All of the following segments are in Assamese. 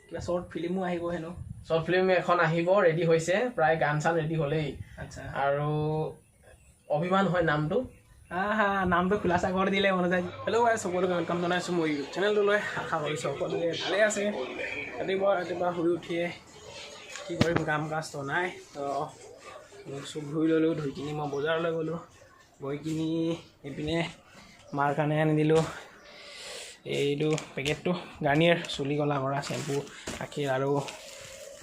কিবা শৰ্ট ফিল্মো আহিব হেনো শৰ্ট ফিল্ম এখন আহিব ৰেডি হৈছে প্ৰায় গান চান ৰেডি হ'লেই আচ্ছা আৰু অভিমান হয় নামটো নামটো খোলাসা কৰি দিলে মনত যায় হেল্ল' গাইজ সকলোকে ৱেলকাম জনাইছোঁ মই চেনেলটোলৈ আশা কৰিছোঁ সকলোৱে ভালে আছে ৰাতিপুৱা শুই উঠিয়ে কি কৰিম কাম কাজটো নাই তো মোক চব ধুই ল'লোঁ ধুই কিনি মই বজাৰলৈ গ'লোঁ গৈ কিনি এইপিনে মাৰ কাৰণে আনি দিলোঁ এইটো পেকেটটো গাৰ্নিয়াৰ চুলি কলা কৰা চেম্পু গাখীৰ আৰু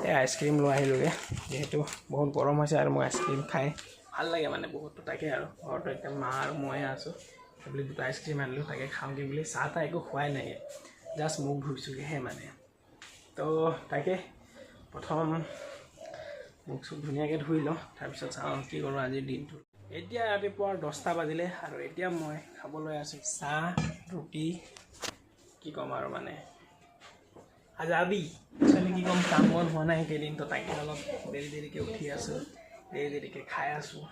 এই আইচক্ৰীম লৈ আহিলোঁগৈ যিহেতু বহুত গৰম হৈছে আৰু মই আইচক্ৰীম খাই ভাল লাগে মানে বহুত তাকে আৰু ঘৰতো একদম মা আৰু ময়ে আছোঁ বুলি দুটা আইচক্ৰীম আনিলোঁ তাকে খাওঁগৈ বুলি চাহ তাহ একো খোৱাই নাই জাষ্ট মুখ ধুইছোগৈহে মানে তো তাকে প্ৰথম মুখ চুখ ধুনীয়াকৈ ধুই লওঁ তাৰপিছত চাওঁ কি কৰোঁ আজিৰ দিনটো এতিয়া ৰাতিপুৱা 10টা বাজিলে আৰু এতিয়া মই খাবলৈ আছোঁ চাহ ৰুটি কি ক'ম আৰু মানে আজাবি একচুৱেলি কি ক'ম কাম বন হোৱা নাই কেইদিন তো তাকে অলপ দেৰিকৈ উঠি আছোঁ দেৰিকৈ খাই আছোঁ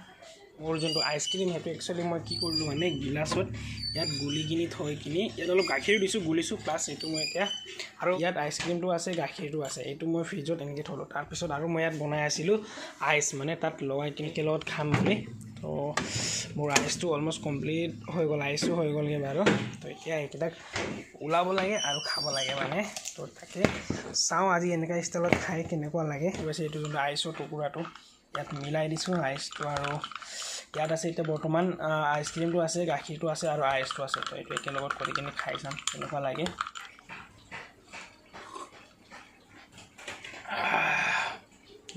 মোৰ যোনটো আইচক্ৰীম সেইটো একচুৱেলি মই কি কৰিলোঁ মানে গিলাচত ইয়াত গুলি কিনি থৈ কিনি ইয়াত অলপ গাখীৰ দিছোঁ গুলিছোঁ প্লাছ এইটো মই এতিয়া আৰু ইয়াত আইচক্ৰীমটো আছে গাখীৰটো আছে এইটো মই ফ্ৰিজত এনেকৈ থ'লোঁ তাৰপিছত আৰু মই ইয়াত বনাই আছিলোঁ আইচ মানে তাত লগাই কিনি লগত খাম বুলি তো মোৰ আইচটো অলমষ্ট কমপ্লিট হৈ গ'ল আইচো হৈ গ'লগৈ বাৰু তো এতিয়া এইকেইটাক ওলাব লাগে আৰু খাব লাগে মানে তো তাকে চাওঁ আজি এনেকুৱা ষ্টাইলত খাই কেনেকুৱা লাগে কৈছে এইটো যোনটো আইচৰ টুকুৰাটো ইয়াত মিলাই দিছোঁ আইচটো আৰু ইয়াত আছে এতিয়া বৰ্তমান আইচক্ৰীমটো আছে গাখীৰটো আছে আৰু আইচটো আছে তো এইটো একেলগত কৰি কিনি খাই চাম কেনেকুৱা লাগে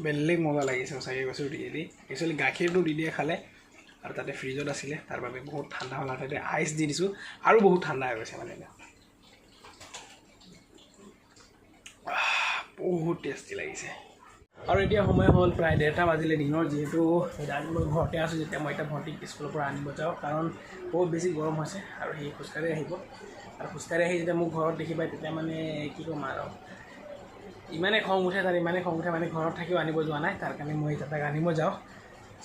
বেলেগ মজা লাগিছে সঁচাকৈ কৈছোঁ ৰিয়েলি একচুৱেলি গাখীৰটো দি দিয়ে খালে আৰু তাতে ফ্ৰিজত আছিলে তাৰ বাবে বহুত ঠাণ্ডা হ'ল তাতে আইচ দি দিছোঁ আৰু বহুত ঠাণ্ডা হৈ গৈছে মানে বহুত টেষ্টি লাগিছে আৰু এতিয়া সময় হ'ল প্ৰায় 1:30 বাজিলে দিনৰ যিহেতু মই ঘৰতে আছোঁ যেতিয়া মই এতিয়া ভণ্টিক স্কুলৰ পৰা আনিব যাওঁ কাৰণ বহুত বেছি গৰম হৈছে আৰু সি খোজকাঢ়ি আহিব আৰু খোজকাঢ়ি আহি যেতিয়া মোক ঘৰত দেখি পায় তেতিয়া মানে কি ক'ম আৰু ইমানে খং উঠে তাৰ ইমানে খং উঠে মানে ঘৰত থাকিও আনিব যোৱা নাই তাৰ কাৰণে মই এতিয়া তাক আনিব যাওঁ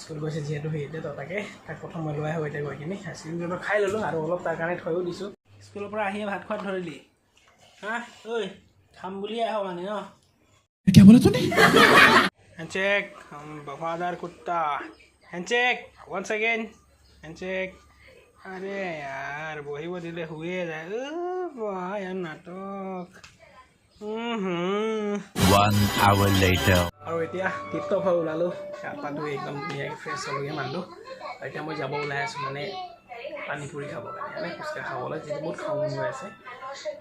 স্কুল গৈছে যিহেতু সি এতিয়া তাকে তাক প্ৰথম মই লৈ আহোঁ এতিয়া গৈ কিনি আইচক্ৰীমটো খাই ল'লোঁ আৰু অলপ তাৰ কাৰণে থৈও দিছোঁ স্কুলৰ পৰা আহিয়ে ভাত খোৱাত ধৰিলি হা ঐ খাম বুলিয়ে আহ মানে ন क्या बोला तूने हैंडशेक हम वफादार कुत्ता हैंडशेक वंस अगेन हैंडशेक अरे यार বহিব দিলে শুয়ে যায় ইয়াৰ নাটক 1 hour later আৰু এতিয়া টিপটপ হৈ ওলালোঁ গা পা ধুই একদম ধুনীয়াকৈ ফ্ৰেছ হ'লোগৈ মানুহটো এতিয়া মই যাব ওলাই আছোঁ মানে পানী পুৰি খাবৰ কাৰণে মানে ফুচকা খাবলৈ যিটো বহুত খাওঁ মন গৈ আছে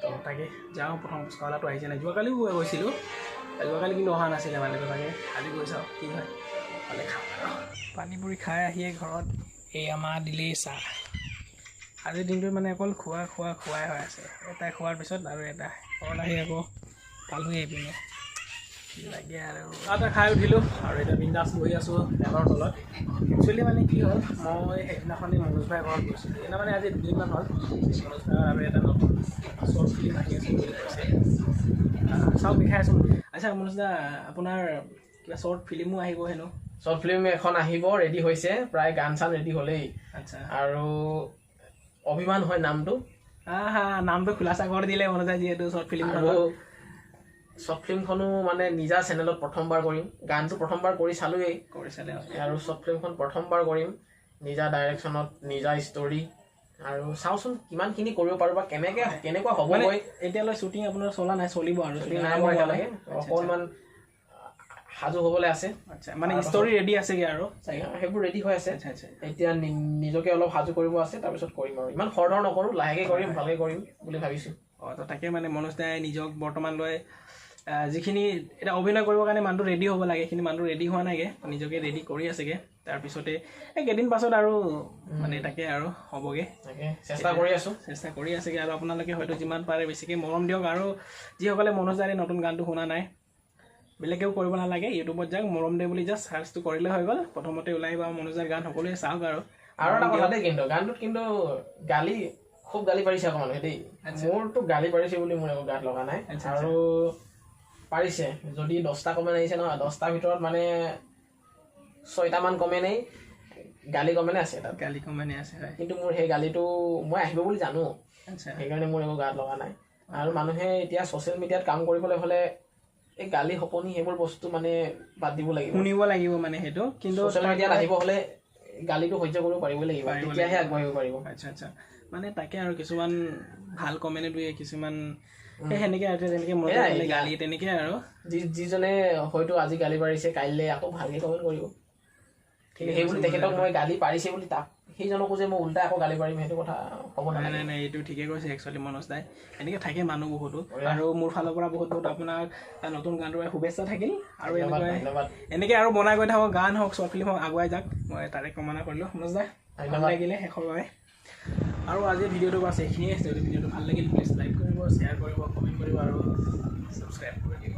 তো তাকে যাওঁ প্ৰথম ফুচকাৱালাটো আহিছে নাই যোৱাকালিও গৈছিলোঁ যোৱাকালি কিন্তু অহা নাছিলে মানে তো তাকে আজি গৈ চাওঁ কি হয় পালে খাওঁ আৰু পানী পুৰি খাই আহিয়ে ঘৰত এই আমাৰ দিলেই চাহ আজিৰ দিনটোত মানে অকল খোৱাই হৈ আছে এটা খোৱাৰ পিছত আৰু এটা ঘৰত আহি আকৌ পালোঁহি এইপিনে কি লাগে আৰু এটা খাই উঠিলোঁ আৰু এতিয়া বিন্দাছ বহি আছোঁ ফেনৰ তলত একচুৱেলি মানে কি হ'ল মই সেইদিনাখনেই মনোজ ভাই ঘৰত গৈছিলোঁ সেইদিনা মানে আজি 2 দিনমান হ'ল মনোজ ভাই আৰু এটা নতুন শ্বৰ্ট ফিল্ম আহি আছে বুলি কৈছে চাওক দেখাই আছোঁ আচ্ছা মনোজ দা আপোনাৰ কিবা শ্বৰ্ট ফিল্মো আহিব হেনো শৰ্ট ফিল্ম এখন আহিব ৰেডি হৈছে প্ৰায় গান চান ৰেডি হ'লেই আচ্ছা আৰু অভিমান হয় নামটো নামটো খোলাসা কৰি দিলে মনত যায় যিহেতু শ্বৰ্ট ফিল্ম আৰু শৰ্ট ফিল্মখনো মানে নিজা চেনেলত প্ৰথমবাৰ কৰিম গানটো প্ৰথমবাৰ কৰি চালোৱেই আৰু শৰ্ট ফিল্মখন প্ৰথমবাৰ কৰিম নিজা ডাইৰেকশ্যনত নিজা ষ্টৰি আৰু চাওঁচোন কিমানখিনি কৰিব পাৰোঁ বা কেনেকুৱা হ'ব মই এতিয়ালৈ শ্বুটিং আপোনাৰ চলা নাই চলিব আৰু শ্বুটিং নাই মই এতিয়ালৈকে অকণমান সাজু হ'বলৈ আছে আচ্ছা মানে ষ্টৰি ৰেডি আছেগৈ আৰু সেইবোৰ ৰেডি হৈ আছে আচ্ছা আচ্ছা এতিয়া নিজকে অলপ সাজু কৰিব আছে তাৰপিছত কৰিম আৰু ইমান খৰধৰ নকৰোঁ লাহেকৈ কৰিম ভালকৈ কৰিম বুলি ভাবিছোঁ তো তাকে মানে মনোজ দাই নিজক বৰ্তমানলৈ যিখিনি এটা অভিনয় কৰিবৰ কাৰণে মানুহটো ৰেডি হ'ব লাগে সেইখিনি মানুহটো ৰেডি হোৱা নাইগৈ নিজকে ৰেডি কৰি আছেগৈ তাৰপিছতে এই কেইদিন পাছত আৰু মানে তাকে আৰু হ'বগৈ চেষ্টা কৰি আছেগৈ আৰু আপোনালোকে হয়তো যিমান পাৰে বেছিকৈ মৰম দিয়ক আৰু যিসকলে মনোজ দাৰ নতুন গানটো শুনা নাই বেলেগেও কৰিব নালাগে ইউটিউবত যাওক মৰম দে বুলি জাষ্ট চাৰ্চটো কৰিলে হৈ গ'ল প্ৰথমতে ওলাই আহিব মনোজ দাৰ গান সকলোৱে চাওক আৰু এটা কথা দেই কিন্তু গানটোত কিন্তু খুব গালি পাৰিছে আকৌ মানুহে দেই মোৰতো গালি পাৰিছে বুলি মোৰ একো গাত লগা নাই আৰু পাৰিছে যদি 10টা কমেণ্ট আহিছে নহয় 10টাৰ ভিতৰত মানে 6টামান কমেণ্টেই গালি কমেণ্টে আছে তাত গালি কমেণ্টে আছে কিন্তু মোৰ সেই গালিটো মই আহিব বুলি জানো সেইকাৰণে মোৰ একো গাত লগা নাই আৰু মানুহে এতিয়া ছ'চিয়েল মিডিয়াত কাম কৰিবলৈ হ'লে এই গালি হপনি সেইবোৰ বস্তু মানে বাদ দিব লাগিব শুনিব লাগিব মানে সেইটো কিন্তু ছ'চিয়েল মিডিয়াত আহিব হ'লে গালিটো সহ্য কৰিব পাৰিব লাগিব তেতিয়াহে আগবাঢ়িব পাৰিব আচ্ছা মানে তাকে আৰু কিছুমান ভাল কমেণ্ট দিয়ে কিছুমান সেনেকে আৰু তেনেকে মনত গালি তেনেকে আৰু যিজনে হয়তো আজি গালি পাৰিছে কাইলৈ আকৌ ভালকে কমেণ্ট কৰিব কিন্তু সেই বুলি তেখেতক মই গালি পাৰিছে বুলি তাক সেইজনকো যে মই উল্টা আকৌ গালি পাৰিম সেইটো কথা হ'ব নালাগে নাই এইটো ঠিকে কৈছে একচুৱেলি মনোজ দাই এনেকে থাকে মানুহ বহুতো আৰু মোৰ ফালৰ পৰা বহুত আপোনাৰ নতুন গানটোৰ শুভেচ্ছা থাকিল আৰু এনেকে আৰু বনাই গৈ থাকক গান হওক শ্বৰ্ট ফিল্ম হওক আগুৱাই যাওক মই তাৰে কামনা কৰিলোঁ মনোজ দা ভাল লাগিলে শেষৰ বাবে আৰু আজিৰ ভিডিঅ'টো বাছ এইখিনিয়ে আছে যদি ভিডিঅ'টো ভাল লাগিল প্লিজ লাইক কৰিব শ্বেয়াৰ কৰিব কমেণ্ট কৰিব আৰু ছাবস্ক্ৰাইব কৰি দিব